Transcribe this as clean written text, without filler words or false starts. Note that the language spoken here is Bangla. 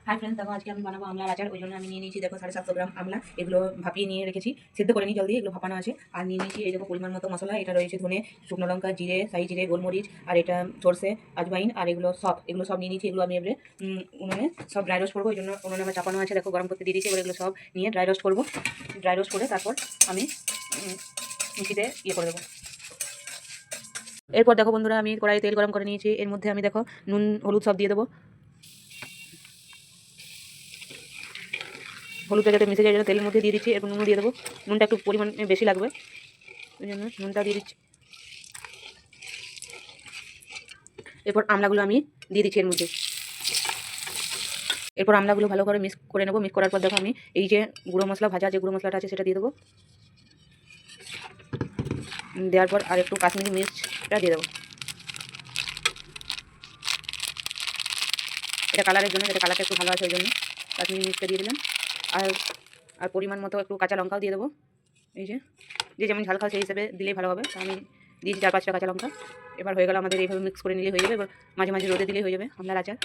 হাই ফ্রেন্ডস, দেখো আজকে আমি বানাবো আমলার আচার। ওই জন্য আমি নিয়ে নিয়েছি দেখো 750 গ্রাম আমলা। এগুলো ভাপিয়ে নিয়ে রেখেছি, সিদ্ধ করে নিই জলদি, এগুলো ভাপানো আছে। আর নিয়ে নিয়েছি এই দেখো পরিমাণ মতো মশলা। এটা রয়েছে ধনে, শুকনো লঙ্কা, জিরে, শাহি জিরে, গোলমরিচ, আর এটা সরষে, আজওয়াইন, আর এগুলো সব নিয়ে নিয়েছি। এগুলো আমি এবারে উনুনে সব ড্রাই রোস্ট করবো। ওই জন্য উনুনে আমার চাপানো আছে, দেখো গরম করতে দিয়ে দিয়েছি। এবার এগুলো সব নিয়ে ড্রাই রোস্ট করবো। ড্রাই রোস্ট করে তারপর আমি মিক্সিতে করে দেবো। এরপর দেখো বন্ধুরা, আমি কড়াইয়ে তেল গরম করে নিয়েছি। এর মধ্যে আমি দেখো নুন হলুদ সব দিয়ে দেবো। হলুদটা যাতে মিশে যায় জন্য তেলের মধ্যে দিয়ে দিচ্ছি। এরপর নুনও দিয়ে দেবো। নুনটা একটু পরিমাণে বেশি লাগবে, ওই জন্য নুনটা দিয়ে দিচ্ছি। এরপর আমলাগুলো আমি দিয়ে দিচ্ছি এর মধ্যে। এরপর আমলাগুলো ভালো করে মিক্স করে নেবো। মিক্স করার পর দেখো আমি এই যে গুঁড়ো মশলা, ভাজা যে গুঁড়ো মশলাটা আছে সেটা দিয়ে দেবো। দেওয়ার পর আর একটু কাশ্মীরি মির্চটা দিয়ে দেবো। এটা কালারের জন্য, এটা কালারটা একটু ভালো আছে ওই জন্য কাশ্মীরি মির্চটা দিয়ে দিলাম। আর আর পরিমাণ মতো একটু কাঁচা লঙ্কাও দিয়ে দেবো। এই যে যেমন ঝাল খাও সেই হিসেবে দিলেই ভালো হবে। আমি দিয়েছি 4-5টা কাঁচা লঙ্কা। এবার হয়ে গেল আমাদের, এইভাবে মিক্স করে নিলে হয়ে যাবে। এবার মাঝে মাঝে রোদে দিলেই হয়ে যাবে আমলার আচার।